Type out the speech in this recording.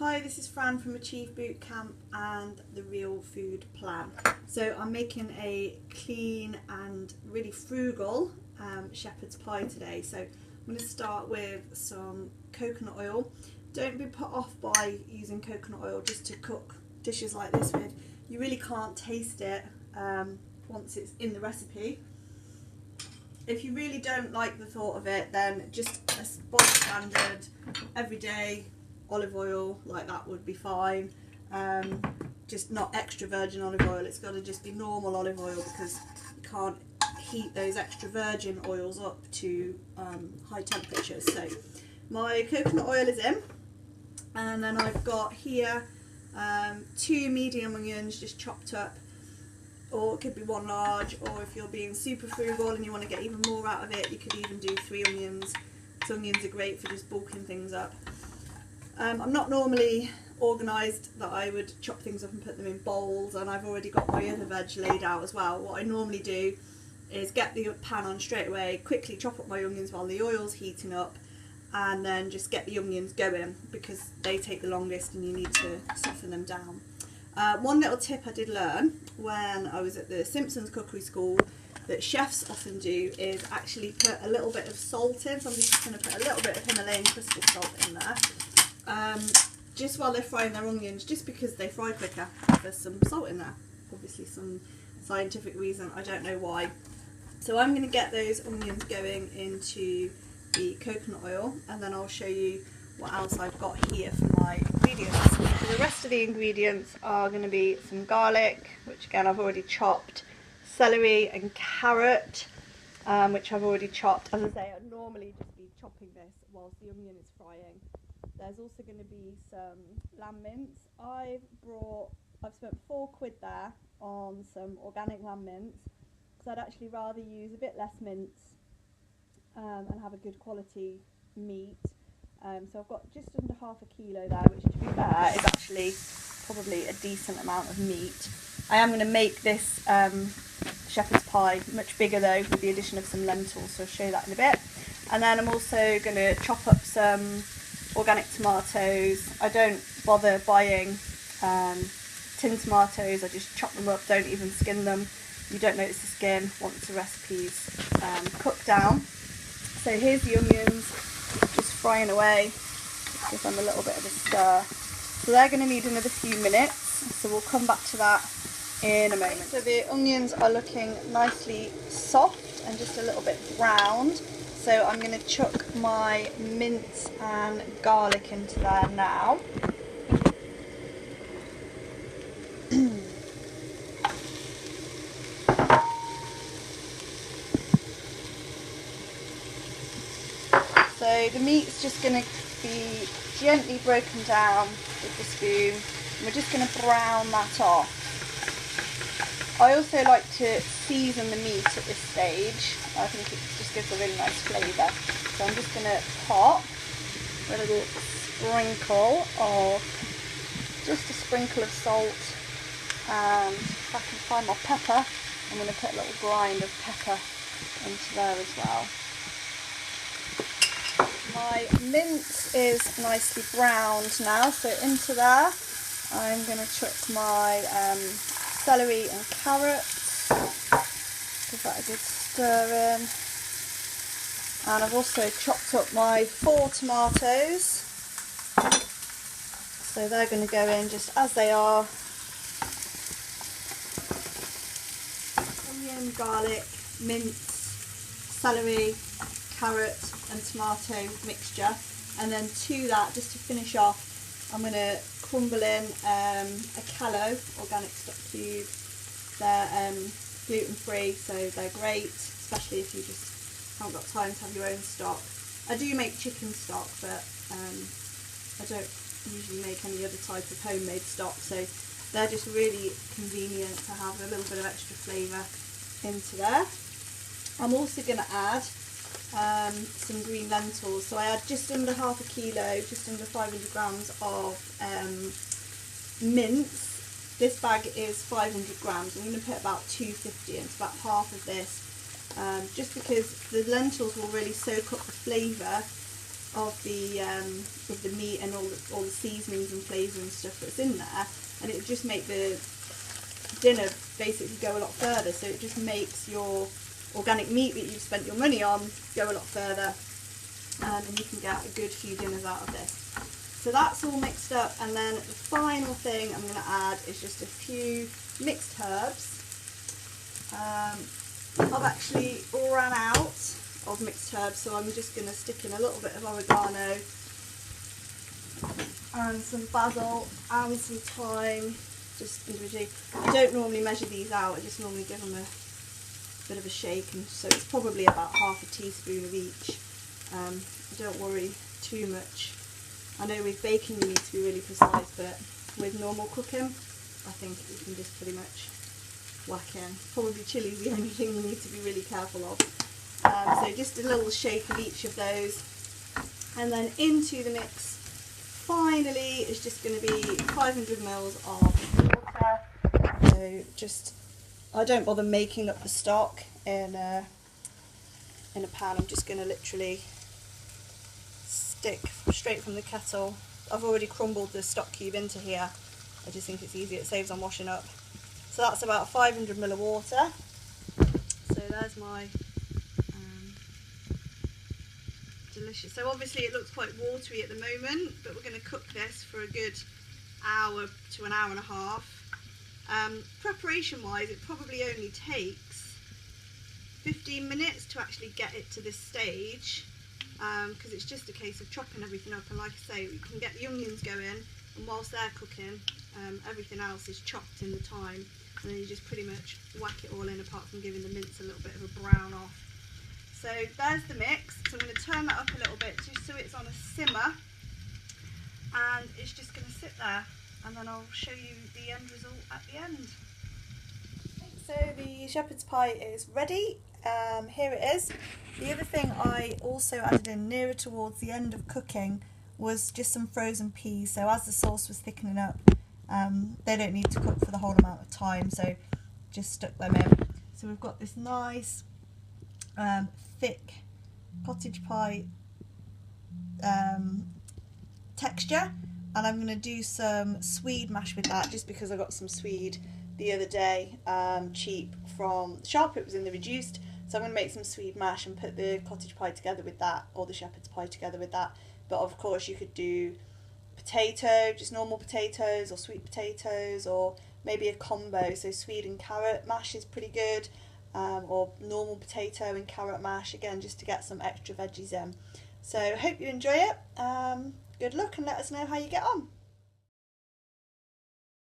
Hi, this is Fran from Achieve Bootcamp and the Real Food Plan. So I'm making a clean and really frugal shepherd's pie today. So I'm going to start with some coconut oil. Don't be put off by using coconut oil just to cook dishes like this with. You really can't taste it once it's in the recipe. If you really don't like the thought of it, then just a bog standard everyday olive oil like that would be fine. Just not extra virgin olive oil, it's got to just be normal olive oil because you can't heat those extra virgin oils up to high temperatures. So my coconut oil is in, and then I've got here 2 medium onions just chopped up, or it could be 1 large, or if you're being super frugal and you want to get even more out of it, you could even do 3 onions. So onions are great for just bulking things up. I'm not normally organised that I would chop things up and put them in bowls, and I've already got my other veg laid out as well. What I normally do is get the pan on straight away, quickly chop up my onions while the oil's heating up, and then just get the onions going because they take the longest and you need to soften them down. One little tip I did learn when I was at the Simpsons Cookery School that chefs often do is actually put a little bit of salt in. So I'm just going to put a little bit of Himalayan crystal salt in there. Just while they're frying their onions, just because they fry quicker. There's some salt in there, obviously some scientific reason, I don't know why. So I'm going to get those onions going into the coconut oil, and then I'll show you what else I've got here for my ingredients. So the rest of the ingredients are going to be some garlic, which again I've already chopped, celery and carrot, which I've already chopped. As I say, I'd normally just be chopping this whilst the onion is frying. There's also going to be some lamb mince. I've spent £4 there on some organic lamb mince, so I'd actually rather use a bit less mince and have a good quality meat. So I've got just under ½ kilo there, which to be fair is actually probably a decent amount of meat. I am going to make this shepherd's pie much bigger though, with the addition of some lentils, so I'll show you that in a bit. And then I'm also going to chop up some organic tomatoes. I don't bother buying tin tomatoes, I just chop them up, don't even skin them. You don't notice the skin once the recipe's cooked down. So here's the onions, just frying away, give them a little bit of a stir. So they're going to need another few minutes, so we'll come back to that in a moment. So the onions are looking nicely soft and just a little bit browned. So I'm going to chuck my mince and garlic into there now. So the meat's just going to be gently broken down with the spoon, and we're just going to brown that off. I also like to season the meat at this stage. I think it just gives a really nice flavour. So I'm just going to pop a little sprinkle of, just a sprinkle of salt, and if I can find my pepper, I'm going to put a little grind of pepper into there as well. My mince is nicely browned now, so into there I'm going to chuck my celery and carrots, give that a good stir in, and I've also chopped up my 4 tomatoes, so they're going to go in just as they are. Onion, garlic, mince, celery, carrot and tomato mixture, and then to that, just to finish off, I'm going to crumble in a callo organic stock cube. They're gluten free, so they're great, especially if you just haven't got time to have your own stock. I do make chicken stock, but I don't usually make any other type of homemade stock, so they're just really convenient to have a little bit of extra flavour into there. I'm also going to add some green lentils, so I add just under ½ kilo, just under 500 grams of mince. This bag is 500 grams. I'm going to put about 250 in, so about half of this, just because the lentils will really soak up the flavour of the meat and all the seasonings and flavour and stuff that's in there, and it would just make the dinner basically go a lot further. So it just makes your organic meat that you've spent your money on go a lot further, and you can get a good few dinners out of this. So that's all mixed up, and then the final thing I'm going to add is just a few mixed herbs. I've actually run out of mixed herbs, so I'm just going to stick in a little bit of oregano and some basil and some thyme, just individually. I don't normally measure these out, I just normally give them a bit of a shake, and so it's probably about half a teaspoon of each. Don't worry too much. I know with baking you need to be really precise, but with normal cooking I think you can just pretty much whack in. Probably chili's the only thing you need to be really careful of. So just a little shake of each of those, and then into the mix finally is just going to be 500 mils of water. So just, I don't bother making up the stock in a pan. I'm just going to literally stick straight from the kettle. I've already crumbled the stock cube into here. I just think it's easier, it saves on washing up. So that's about 500 ml of water. So there's my delicious. So obviously it looks quite watery at the moment, but we're going to cook this for a good hour to an hour and a half. Preparation wise, it probably only takes 15 minutes to actually get it to this stage, because it's just a case of chopping everything up, and like I say, we can get the onions going, and whilst they're cooking, everything else is chopped in the time, and then you just pretty much whack it all in, apart from giving the mince a little bit of a brown off. So there's the mix. So I'm going to turn that up a little bit just so it's on a simmer, and it's just going to sit there, and then I'll show you the end result at the end. So the shepherd's pie is ready. Here it is. The other thing I also added in nearer towards the end of cooking was just some frozen peas. So as the sauce was thickening up, they don't need to cook for the whole amount of time, so just stuck them in. So we've got this nice thick cottage pie texture, and I'm going to do some swede mash with that, just because I got some swede the other day cheap from the shop. It was in the reduced, so I'm going to make some swede mash and put the cottage pie together with that, or the shepherd's pie together with that. But of course you could do potato, just normal potatoes, or sweet potatoes, or maybe a combo, so swede and carrot mash is pretty good, or normal potato and carrot mash, again just to get some extra veggies in. So hope you enjoy it. Good luck, and let us know how you get on.